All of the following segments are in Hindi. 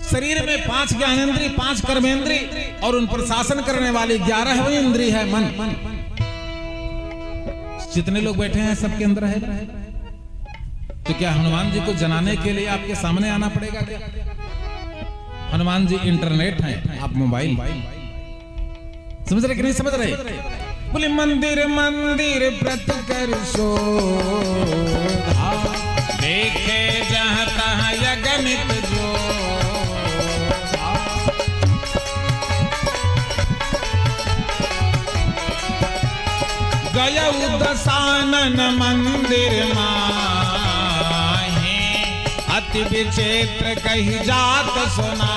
शरीर में 5 ज्ञानेंद्रिय, 5 कर्मेंद्रिय और उन पर शासन करने वाली 11वीं इंद्रिय है मन। जितने लोग बैठे हैं सबके अंदर है। तो क्या हनुमान जी को जनाने के लिए आपके सामने आना पड़ेगा क्या? हनुमान जी इंटरनेट हैं, आप मोबाइल। समझ रहे कि नहीं समझ रहे? बोले मंदिर मंदिर व्रत कर शोधा, देखे जहां तहां यगनित जो। गया दशानन मंदिर माहे, अति विचित्र कही जात सुना।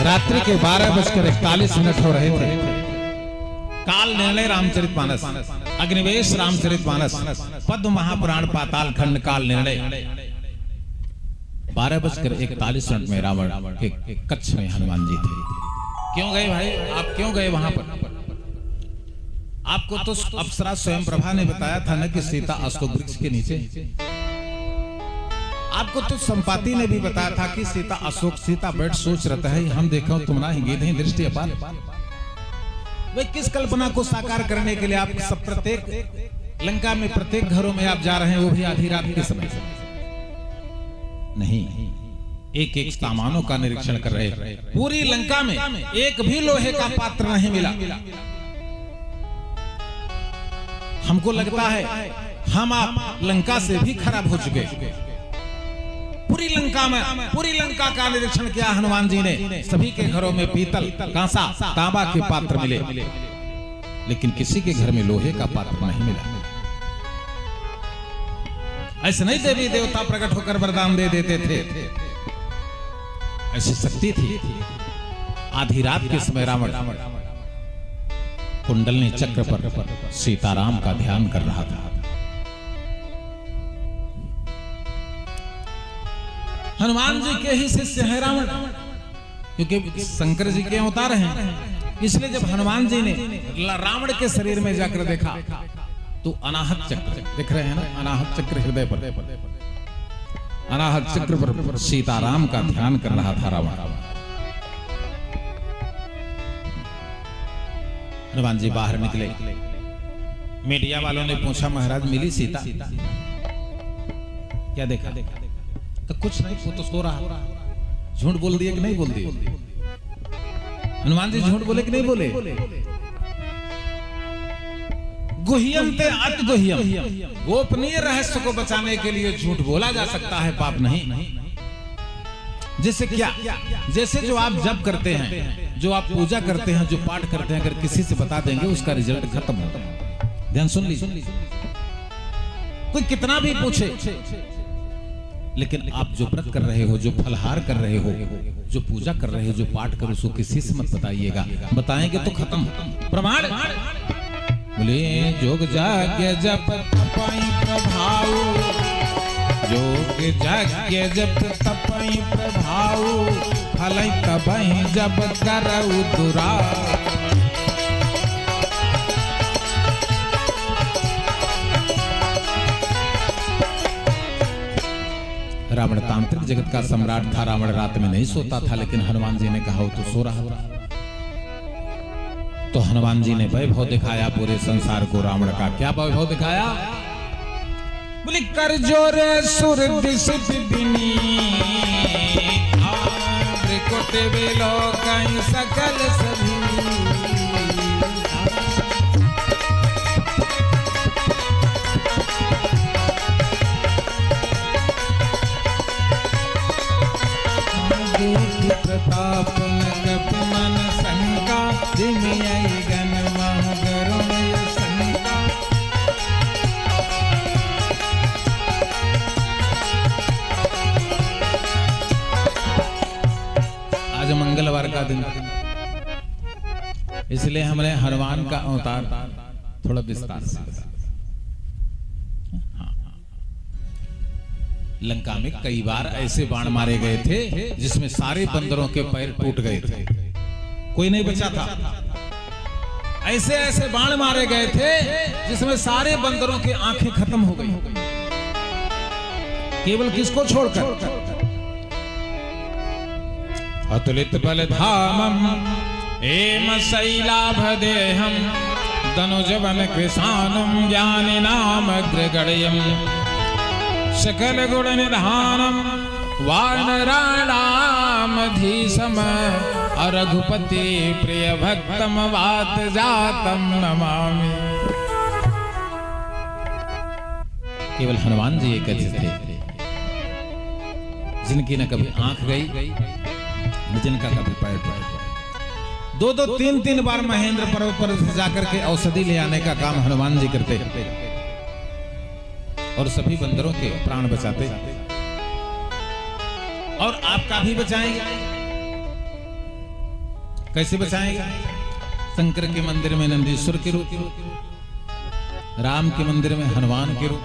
रात्रि के 12:41 हो रहे थे। काल निर्णय रामचरितमानस, अग्निवेश रामचरितमानस, पद्म महापुराण पाताल खंड काल निर्णय। 12:41 में रावण के कच्छ में हनुमान जी थे। क्यों गए भाई? आप क्यों गए वहां पर? आपको तो अप्सरा स्वयं प्रभा ने बताया था न कि सीता अशोक वृक्ष के नीचे। आपको तो संपाति ने भी बताया था कि सीता बैठ सोच रहता है, हम देखो तुम ना ही गीत ही दृष्टि अपार। वे किस कल्पना को साकार करने के लिए आप सब प्रत्येक लंका में प्रत्येक घरों में आप जा रहे हैं, वो भी आधी रात के समय नहीं, एक एक सामानों का निरीक्षण कर रहे। पूरी लंका में एक भी लोहे का पात्र नहीं मिला। हमको लगता है हम आप लंका से भी खराब हो चुके। पूरी लंका का निरीक्षण किया हनुमान जी ने। सभी के घरों में पीतल, कांसा, तांबा के पात्र मिले, लेकिन किसी के घर में लोहे का पात्र नहीं मिला। ऐसे नहीं देवी देवता प्रकट होकर वरदान दे देते थे, ऐसी शक्ति थी। आधी रात के समय रावण कुंडलनी चक्र पर सीताराम का ध्यान कर रहा था। हनुमान जी के ही शिष्य है रावण, क्योंकि शंकर जी के अवतार हैं। इसलिए जब हनुमान जी ने रावण के शरीर में जाकर देखा तो अनाहत चक्र दिख रहे हैं ना, अनाहत चक्र हृदय पर, अनाहत चक्र पर सीताराम का ध्यान कर रहा था रावण। हनुमान जी बाहर निकले। मीडिया वालों ने पूछा, महाराज मिली सीता? क्या देखा? तो कुछ नहीं, वो तो सो रहा। झूठ बोल दिए कि नहीं बोल दिए? हनुमान जी झूठ बोले कि नहीं बोले? गुह्यम ते अति गुह्यम, गोपनीय रहस्य को बचाने के लिए झूठ बोला जा सकता है, पाप नहीं। जैसे क्या? जैसे जो आप जप करते हैं, जो आप पूजा करते हैं, जो पाठ करते हैं, अगर किसी से बता देंगे उसका रिजल्ट खत्म होता है। ध्यान सुन लीजिए, कोई कितना भी पूछे, लेकिन आप जो व्रत कर रहे हो, जो फलहार कर रहे हो, जो पूजा कर रहे हो, जो पाठ कर, उसको किसी से मत बताइएगा। बताएंगे तो खत्म। प्रमाण बोले, जोग जाग्य जप तपई प्रभाव, जोग जाग्य जप तपई प्रभाव, फलई तबई जब करऊ दुराव। रावण तांत्रिक जगत का सम्राट था। रावण रात में नहीं सोता था, लेकिन हनुमान जी ने कहा वो तो सो रहा। तो हनुमान जी ने वैभव दिखाया पूरे संसार को। रावण का क्या वैभव दिखाया? बोले, कर जोरे सुर दिशित बिनी, त्रिकुट विलोकई सकल सभी। प्रताप मन शंका, जिमियई गण मह गरुण शंका। आज मंगलवार का दिन, इसलिए हमने हनुमान का अवतार थोड़ा विस्तार से बताया। लंका में कई बार ऐसे बाण मारे गए थे जिसमें सारे बंदरों के पैर टूट गए थे, कोई नहीं बचा था। ऐसे ऐसे बाण मारे गए थे जिसमें सारे बंदरों की आंखें खत्म हो गई, केवल किसको छोड़कर? अतुलित बल धामम एम शैलाभ देहम धनुजवन कृशानम ज्ञानी नाम अग्रगण्यम सकल गुण निधानम वानराणामधीशम रघुपति प्रिय भक्तम वात जातम नमामि। केवल हनुमान जी एक ऐसे थे जिनकी न कभी आंख गई न जिनका कभी पैर गया। दो दो तीन तीन बार महेंद्र पर्वत पर जाकर के औषधि ले आने का काम हनुमान जी करते और सभी बंदरों के प्राण बचाते और आपका भी बचाएंगे। कैसे बचाएंगे? शंकर के मंदिर में नंदीश्वर के रूप, राम के मंदिर में हनुमान के रूप।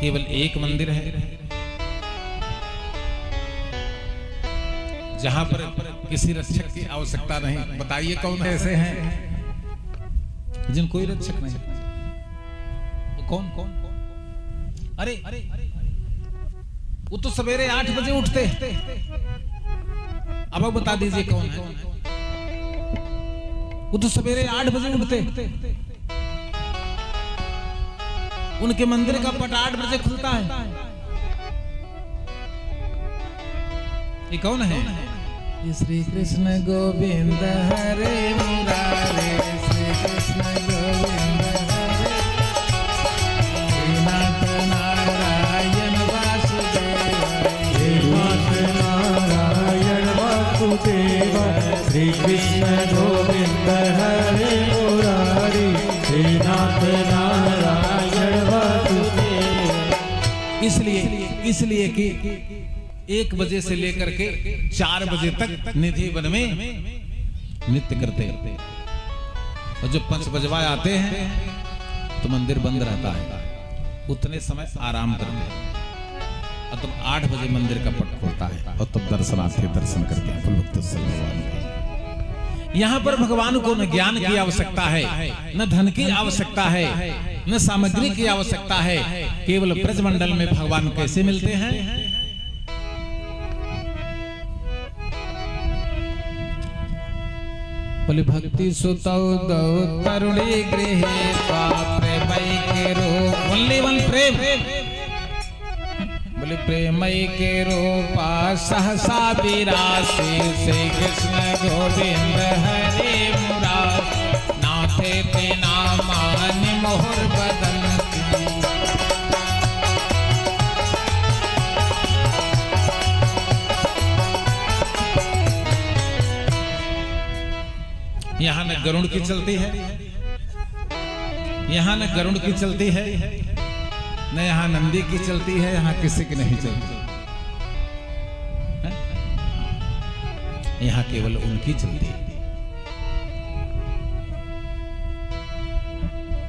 केवल एक मंदिर है जहां पर किसी रक्षक की आवश्यकता नहीं। बताइए कौन ऐसे हैं जिन कोई रक्षक नहीं? वो कौन कौन कौन? अरे वो तो सवेरे 8 बजे उठते। अब बता दीजिए कौन है? वो तो सवेरे 8 बजे उठते। उनके मंदिर का पट 8 बजे खुलता है। ये कौन है? श्री कृष्ण गोविंद हरे मुरारे, श्री कृष्ण गोविंद हरे श्रीनाथ नारायण वासुदेव, श्रीनाथ नारायण वासुदेव, श्री कृष्ण गोविंद हरे मुरारी, श्रीनाथ नारायण वासुदेव। इसलिए कि 1 बजे से लेकर के 4 बजे तक निधि वन में नृत्य करते और जब 5 बजवा आते हैं तो मंदिर बंद रहता है। उतने समय आराम करते हैं और तब 8 बजे मंदिर का पट खोलता है और तब दर्शनार्थी दर्शन करते हैं। यहाँ पर भगवान को न ज्ञान की आवश्यकता है, न धन की आवश्यकता है, न सामग्री की आवश्यकता है। केवल ब्रजमंडल में भगवान कैसे मिलते हैं? बोले भक्ति सुतौ दौ तरुणी गृहे प्रेमई के रूप, ओनली वन प्रेम। बोले प्रेमई के रूपा सहसा विरासी, श्री कृष्ण गोविंद हरे मुरारी, नाथे ते नामानि मोहर बदनती। यहाँ न गरुड़ की चलती है, यहाँ न गरुड़ की चलती है, न यहाँ नंदी की चलती है, यहाँ किसी की नहीं चलती है? यहाँ केवल उनकी चलती है।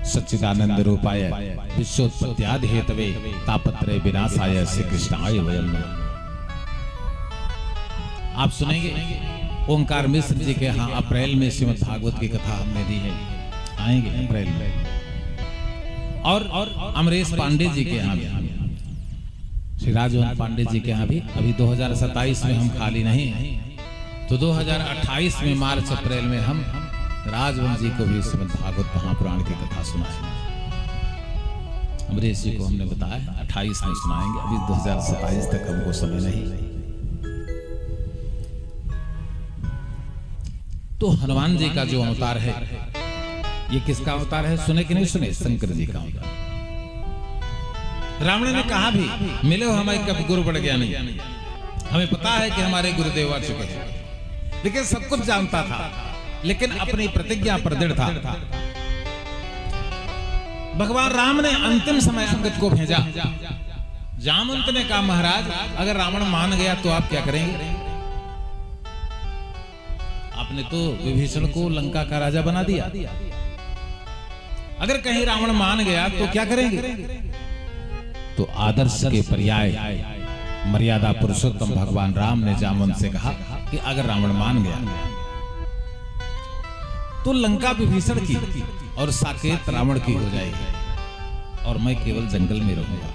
सच्चिदानंद रूपाय विश्वोत्पत्त्यादि हेतवे तापत्रय विनाशाय श्री कृष्णाय वयं नमः। आप सुनेंगे ओंकार मिश्र जी के यहाँ अप्रैल में श्रीमद् भागवत की कथा हमने दी है, आएंगे अप्रैल में। और अमरेश पांडे जी के यहाँ भी, श्री राजवन पांडे जी के यहाँ भी अभी 2027 में हम खाली नहीं हैं, तो 2028 में मार्च अप्रैल में हम राजवन जी को भी श्रीमद् भागवत महापुराण की कथा सुनाएंगे। अमरेश जी को हमने बताया 28 में सुनाएंगे, अभी 2027 तक हमको समय नहीं। तो हनुमान जी का जो अवतार है, ये किसका अवतार है? सुने कि नहीं सुने? शंकर जी का अवतार। रावण ने कहा भी, मिले हो हमें कब गुरु बढ़ गया नहीं, हमें पता है कि हमारे गुरुदेव आ चुके हैं, लेकिन सब कुछ जानता था, लेकिन अपनी प्रतिज्ञा पर दृढ़ था। भगवान राम ने अंतिम समय अंगद को भेजा। जामवंत ने कहा, महाराज अगर रावण मान गया तो आप क्या करेंगे? आपने तो विभीषण को लंका का राजा बना दिया, अगर कहीं रावण मान गया तो क्या करेंगे? तो आदर्श के पर्याय मर्यादा पुरुषोत्तम भगवान राम ने जामवंत से कहा कि अगर रावण मान गया तो लंका विभीषण की और साकेत रावण की हो जाएगी और मैं केवल जंगल में रहूंगा।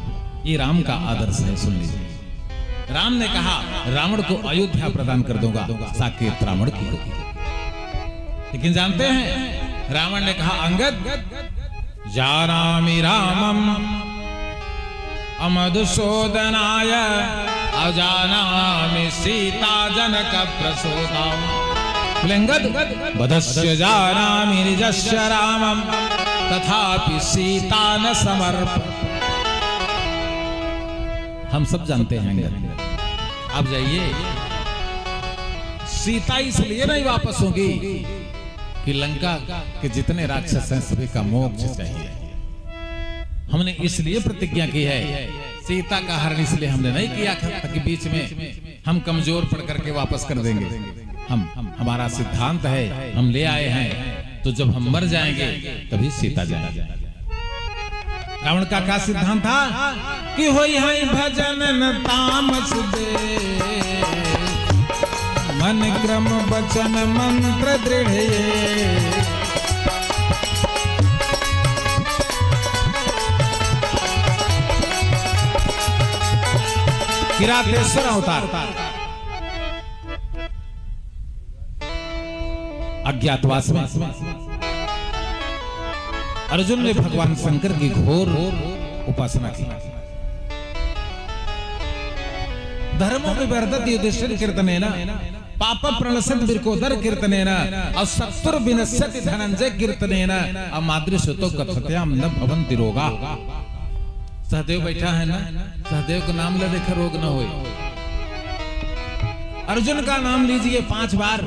ये राम का आदर्श है, सुन लीजिए। राम ने कहा रावण को अयोध्या प्रदान कर दूंगा, साकेत रावण की होगी। लेकिन जानते हैं रावण ने कहा अंगद जानामि रामम अमधुसूदनाय अजानामि सीता जनक प्रसूताम्। बधस्य जानामि निजस्य रामम तथापि सीता न समर्प। हम सब जानते हैं अंगद, आप जाइए, सीता इसलिए नहीं वापस होगी कि लंका के जितने राक्षस हैं सभी का मोक्ष चाहिए। हमने इसलिए प्रतिज्ञा की है, सीता का हरण इसलिए हमने नहीं किया था कि बीच में हम कमजोर पड़ करके वापस कर देंगे। हमारा सिद्धांत है, हम ले आए हैं तो जब हम मर जाएंगे तभी सीता जाएंगे। रावण का क्या सिद्धांत था कि होई है भजन न तामस दे, मन क्रम वचन मंत्र दृढ़ किरातेश्वर अवतार। अज्ञातवास में अर्जुन ने भगवान शंकर की घोर उपासना की। धर्मो विवर्धत युधिष्ठिर कीर्तनेन पाप प्रणश्यत विरकोदर कीर्तनेन असत्तुर विनश्यति धनंजय कीर्तनेन अमादृशतो कथत्याम न भवन्ति रोगा। सहदेव बैठा है ना, सहदेव का नाम ले देखा रोग न होए। अर्जुन का नाम लीजिए 5 बार,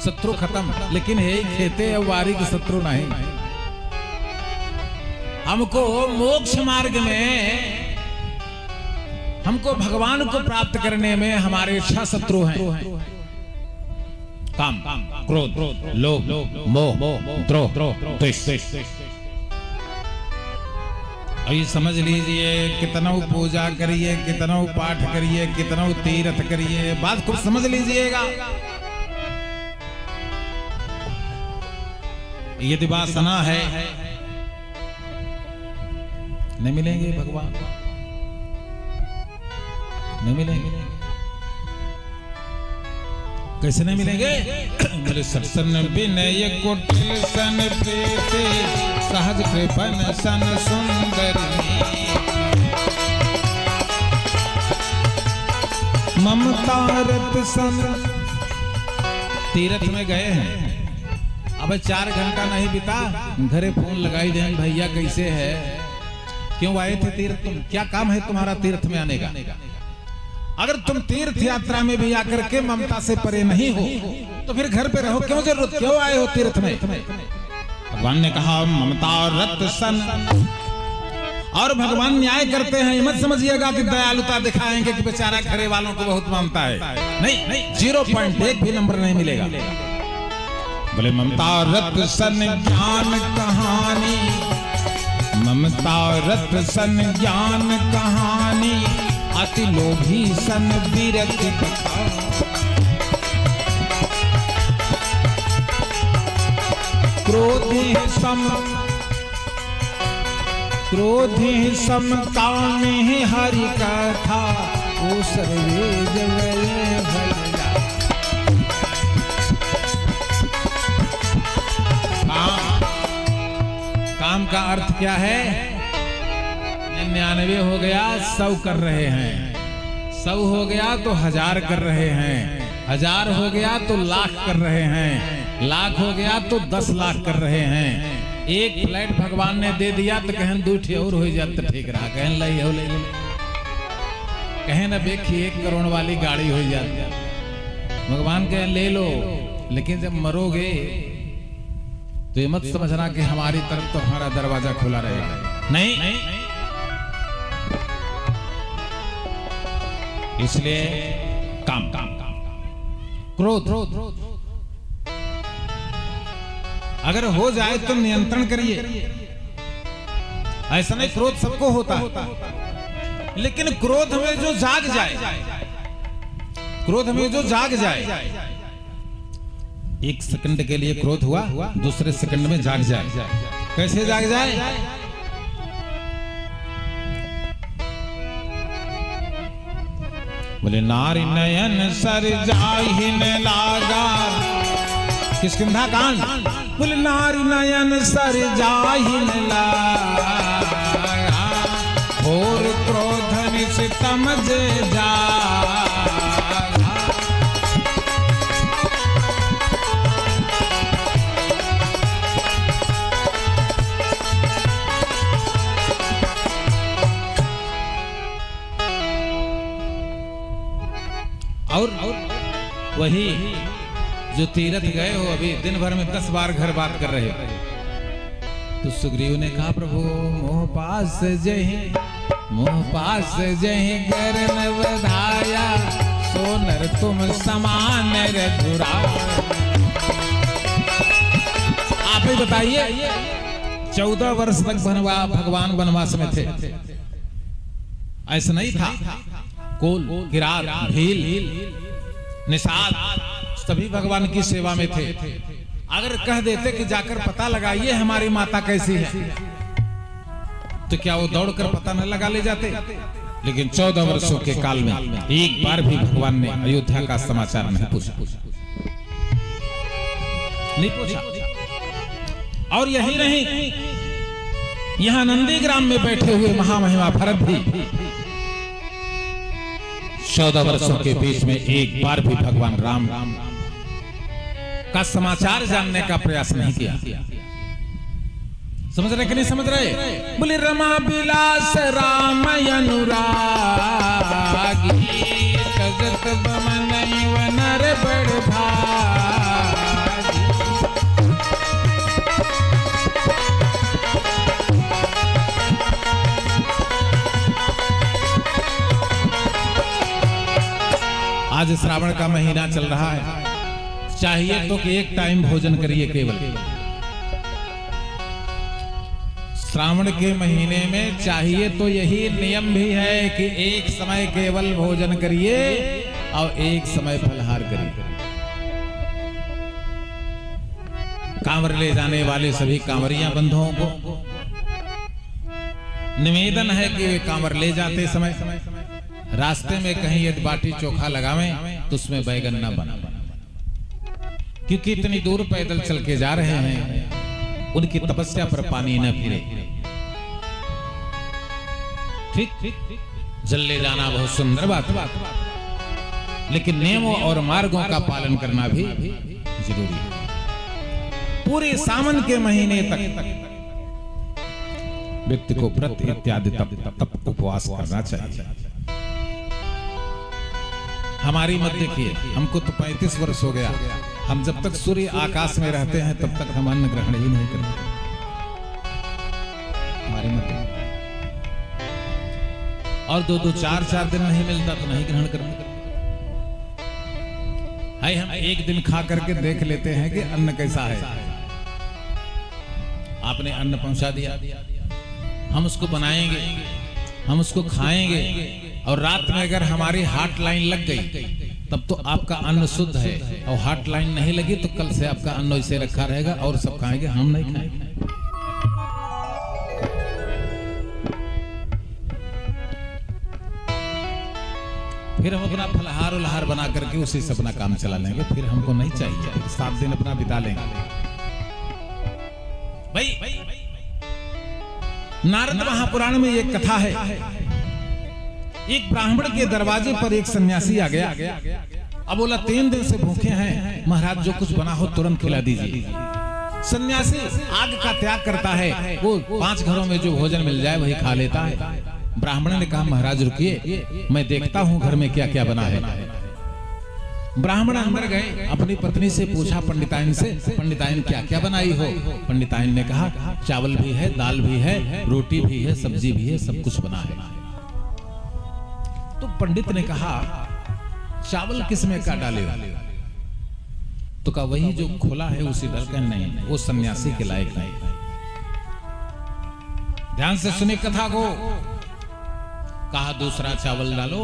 शत्रु खत्म। लेकिन हे खेते वारी के शत्रु नहीं। हमको मोक्ष मार्ग में, हमको भगवान को प्राप्त करने में हमारे 6 शत्रु हैं। काम, क्रोध, लोभ, मोह, द्रोह, द्वेष। और ये समझ लीजिए, कितना पूजा करिए, कितना पाठ करिए, कितना तीर्थ करिए, बात खूब समझ लीजिएगा। यदि वासना है नहीं मिलेंगे भगवान, नहीं मिलेंगे। कैसे नहीं मिलेंगे? बोले सत्सन विनय कुटिल सन प्रीति सहज कृपन सन सुंदरी ममता रत सन। तीर्थ में गए हैं, अब 4 घंटा नहीं बीता घरे फोन लगाई दें, भैया कैसे है, क्यों आए थे तीर्थ, तुम क्या काम है तुम्हारा तीर्थ में आने का। अगर तुम तीर्थ यात्रा में भी आकर के ममता से परे नहीं हो तो फिर घर पे रहो, क्यों जरूरत, क्यों आए हो तीर्थ में। भगवान ने कहा ममता रत सन। और भगवान न्याय करते हैं, मत समझिएगा कि दयालुता दिखाएंगे कि बेचारा घरे वालों को बहुत मानता है, नहीं, 0.1 भी नंबर नहीं मिलेगा। बोले ममता रत सन ज्ञान कहानी, ममता रत सन ज्ञान कहानी अति लोभी सन विरति बता। क्रोधे सम कामे हरि कथा ओ सर्वे जगय भला। काम का अर्थ क्या है? 99 हो गया 100 कर रहे हैं, 100 हो गया तो 1000 कर रहे हैं, 1000 हो गया तो लाख कर रहे हैं, लाख हो गया तो 10 लाख कर रहे हैं। एक फ्लैट भगवान ने दे दिया तो कहन 2 ठे और हो जात तो ठीक रहा, कहन लई हो ले, कहें ना देखी 1 करोड़ वाली गाड़ी हो जाती, भगवान कहें ले लो। लेकिन जब मरोगे तो ये मत समझना कि हमारी तरफ तो हमारा दरवाजा खुला रहेगा, नहीं। इसलिए काम, क्रोध अगर हो जाए तो नियंत्रण करिए। ऐसा नहीं क्रोध सबको होता है, लेकिन क्रोध में जो जाग जाए, क्रोध में जो जाग जाए, एक सेकंड के लिए क्रोध हुआ, दूसरे सेकंड में जाग जाए। कैसे जाग जाए? बोले नारी नयन सर जाहिन लागा, किष्किंधा कांड। बोले नारी नयन सर जाहिन लागा, और क्रोध निशितम जे जा। और वही जो तीरथ गए हो, अभी दिन भर में 10 बार घर बात कर रहे हो, तो सुग्रीव ने कहा प्रभु मोह पास जय, मोह पास जय करन बधाया, सोनर तुम समान रघुरा। आप ही बताइए, 14 वर्ष तक भगवान वनवास में थे, ऐसा नहीं था। कोल, किरात, भील, निषाद सभी भगवान की सेवा में थे। अगर कह देते कि जाकर पता लगाइए हमारी माता कैसी है, तो क्या वो दौड़कर पता न लगा ले जाते? लेकिन 14 वर्षों के काल में एक बार भी भगवान ने अयोध्या का समाचार नहीं पूछा, नहीं पूछा। और यही नहीं, यहां नंदीग्राम में बैठे हुए महामहिमा भरत भी 14 वर्षों के बीच में एक बार भी भगवान राम का समाचार जानने का प्रयास नहीं किया। समझ रहे कि नहीं समझ रहे? बोले रमा बिलास राम अनुरागी, जगत बमन नर बड़ भागी। आज श्रावण का महीना चल रहा है, चाहिए तो कि एक टाइम भोजन करिए केवल। श्रावण के महीने में चाहिए तो यही नियम भी है कि एक समय केवल भोजन करिए और एक समय फलहार करिए। कांवर ले जाने वाले सभी कांवरिया बंधुओं को निवेदन है कि वे कांवर ले जाते समय रास्ते में कहीं यदि बाटी चोखा लगावें तो उसमें बैगन ना बना, क्योंकि इतनी दूर पैदल चल के जा रहे हैं, उनकी तपस्या पर पानी न फिरे। ठीक, जल ले जाना बहुत सुंदर बात, लेकिन नियमों और मार्गों का पालन करना भी जरूरी है। पूरे सावन के महीने तक व्यक्ति को व्रत इत्यादि तप उपवास करना चाहिए। हमारी मत देखिए, हमको तो 35 वर्ष हो गया, हम जब तक सूर्य आकाश में रहते हैं तब तक हम अन्न ग्रहण ही नहीं करते। हमारी मत और 2-2, 4-4 दिन नहीं मिलता तो नहीं ग्रहण करते। हाय, हम एक दिन खा करके देख लेते हैं कि अन्न कैसा है। आपने अन्न पहुंचा दिया, हम उसको बनाएंगे, हम उसको खाएंगे, और रात में अगर हमारी हार्ट लाइन लग गई तब तो आपका अन्न शुद्ध है, और हार्ट लाइन नहीं लगी तो कल से आपका अन्न इसे रखा रहेगा और सब खाएंगे, हम नहीं खाएंगे। फिर हम अपना फलहार उलहार बना करके उसी से अपना काम चला लेंगे, फिर हमको नहीं चाहिए, 7 दिन अपना बिता लेंगे। भाई नारद महापुराण में एक कथा है, एक ब्राह्मण के दरवाजे पर एक सन्यासी आ गया। अब बोला 3 दिन से भूखे हैं महाराज, जो कुछ बना हो तुरंत खिला दीजिए। सन्यासी आग का त्याग करता है, वो 5 घरों में जो भोजन मिल जाए वही खा लेता है। ब्राह्मण ने कहा महाराज रुकिए, मैं देखता हूं घर में क्या क्या बना है। ब्राह्मण अंदर गए, अपनी पत्नी से पूछा पंडिताइन से, पंडिताइन क्या क्या बनाई हो? पंडिताइन ने कहा चावल भी है, दाल भी है, रोटी भी है, सब्जी भी है, सब कुछ बना है। तो पंडित ने कहा चावल किसमें का डाले हो? तो कहा वही जो खुला है उसी डाल का। नहीं, वो सन्यासी के लायक नहीं। ध्यान से सुने कथा को। कहा दूसरा चावल डालो।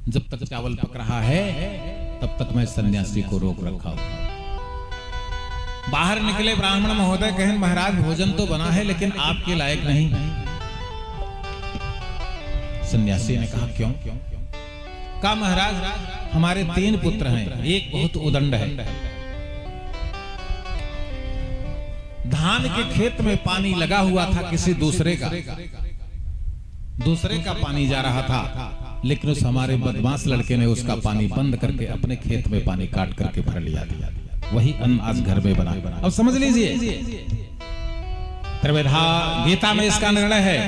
जब तक चावल पक रहा है तब तक मैं सन्यासी को रोक रखा हूं। बाहर निकले ब्राह्मण महोदय, कहें महाराज भोजन तो बना है लेकिन आपके लायक नहीं। सन्यासी ने कहा क्यों? कहा महाराज हमारे 3 पुत्र हैं, एक बहुत उदंड है। धान के खेत में पानी लगा हुआ था किसी दूसरे का पानी जा रहा था, लेकिन उस हमारे बदमाश लड़के ने उसका पानी बंद करके अपने खेत में पानी काट करके भर लिया। वही अन्न आज घर में बना। अब समझ लीजिए, त्रिविधा गीता में इसका निर्णय है।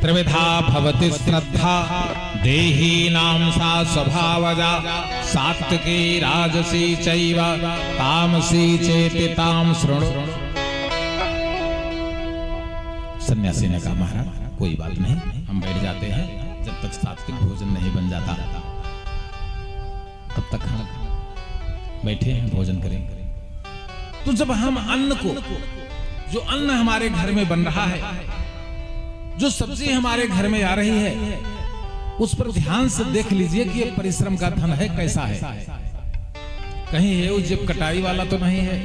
त्रिविधा भवति श्रद्धा देही नाम सा स्वभावजा सात्विकी राजसी चैव तामसी चेति ताम शृणु। सन्यासी ने कहा महाराज कोई बात नहीं, हम बैठ जाते हैं, जब तक सात्विक भोजन नहीं बन जाता तब तक हम बैठे हैं, भोजन करेंगे। तो जब हम अन्न को, जो अन्न हमारे घर में बन रहा है, जो सब्जी हमारे घर में आ रही है, उस पर ध्यान से देख लीजिए कि ये परिश्रम का धन है, कैसा है। कहीं है जेब कटाई वाला तो नहीं है।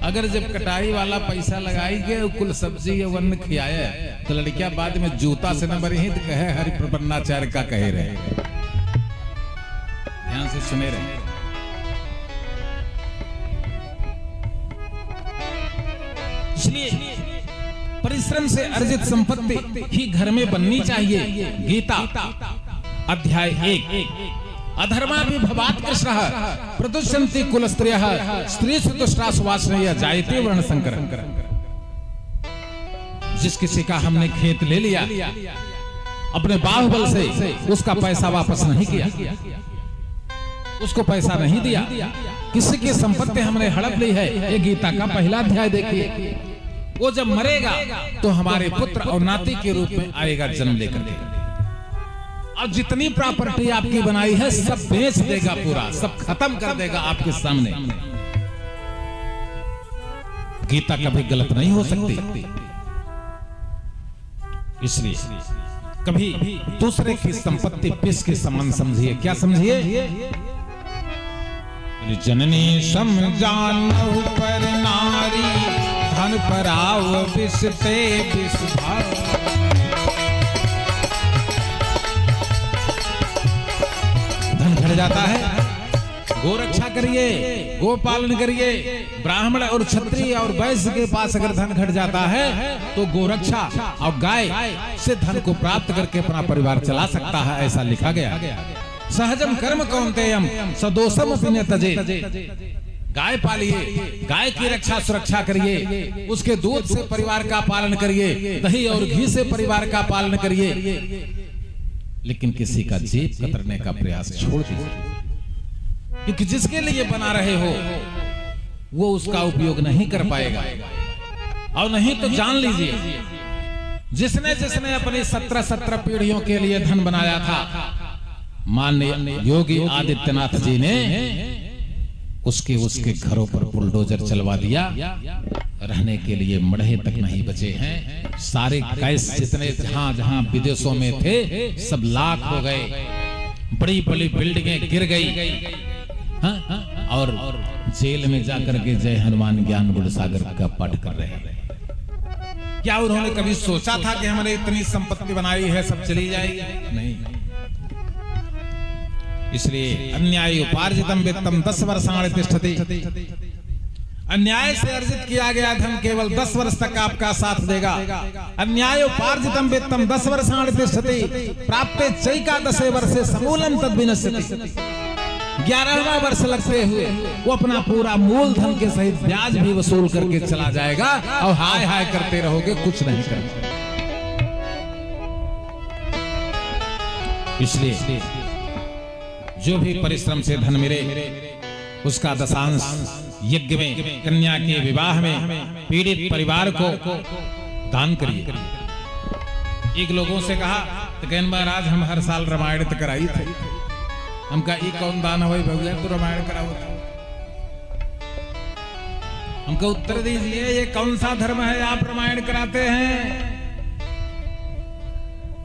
अगर जब कटाई वाला पैसा लगाई गए कुल सब्जी या अन्न खियाया तो लड़कियां बाद में जूता से न बरी तो कहे हरि प्रपन्नाचार्य का कहे रहे। ध्यान से सुने रहे। इसलिए परिश्रम से अर्जित संपत्ति ही घर में बननी चाहिए। गीता अध्याय 1 अधर्माभिभवात् कृष्णः प्रदुष्यन्ति कुलस्त्रियः स्त्रीषु दुष्टासुवासनया जायते वर्णसंकरः। जिस किसी का हमने खेत ले लिया, अपने बाहुबल से उसका पैसा वापस नहीं किया, उसको पैसा नहीं दिया, किसी की संपत्ति हमने हड़प ली है, ये गीता का पहला अध्याय देखिए। वो जब मरेगा तो हमारे पुत्र और नाती के रूप में आएगा जन्म लेकर के, और जितनी प्रॉपर्टी आपकी बनाई है सब बेच देगा, पूरा सब खत्म कर देगा आपके सामने। गीता कभी गलत नहीं हो सकती। इसलिए कभी दूसरे की संपत्ति पिस के समान समझिए। क्या समझिए? जननी समझानहु पर नारी धन पराव बिसते बिस भाव। धन घट जाता है, गो रक्षा करिए, गो पालन करिए। ब्राह्मण और क्षत्रिय और वैश्य के पास अगर धन घट जाता है तो गो रक्षा और गाय से धन को प्राप्त करके अपना परिवार चला सकता है, ऐसा लिखा गया। सहजम कर्म कौन्तेयम सदोषम अपि न तजेत्। गाय पालिए, गाय की रक्षा सुरक्षा करिए, उसके दूध से परिवार का पालन करिए, दही और घी से परिवार का पालन करिए, लेकिन किसी का जेब कतरने का प्रयास छोड़ दीजिए। क्योंकि जिसके लिए बना रहे हो वो उसका उपयोग नहीं कर पाएगा। और नहीं तो जान लीजिए, जिसने जिसने अपनी 17 पीढ़ियों के लिए धन बनाया था, माननीय योगी आदित्यनाथ जी ने उसके घरों पर बुलडोजर चलवा दिया। रहने के लिए मढ़े तक नहीं बचे हैं। सारे कैश जितने जहां जहां विदेशों में थे सब लाख हो गए। बड़ी बड़ी बिल्डिंगें गिर गई। और जेल में जाकर के जय हनुमान ज्ञान गुण सागर का पाठ कर रहे हैं। क्या उन्होंने कभी सोचा था कि हमने इतनी संपत्ति बनाई है सब चली जाएगी? नहीं। इसलिए अन्याय उपार्जितम वित्तम 10 वर्षाणि तिष्ठति। अन्याय से अर्जित किया गया धन केवल 10 वर्ष तक आपका साथ देगा। अन्याय उपार्जितम वित्तम 10 वर्षाणि तिष्ठति प्राप्ते चैकादशे वर्षे समूलं तद् विनश्यति। 11वां वर्ष लगते हुए वो अपना पूरा मूल धन के सहित ब्याज भी वसूल करके चला जाएगा। और हाय हाय करते रहोगे, कुछ नहीं करोगे। इसलिए जो भी परिश्रम से धन मिले उसका दशांश यज्ञ में, कन्या के विवाह में, पीड़ित परिवार को दान करिए। एक लोगों से कहा तो कहन महाराज हम हर साल रामायण कराई थे। हम कहा ये कौन दान हो भैया, तो रामायण कराओ। हमको उत्तर दीजिए, ये कौन सा धर्म है आप रामायण कराते हैं?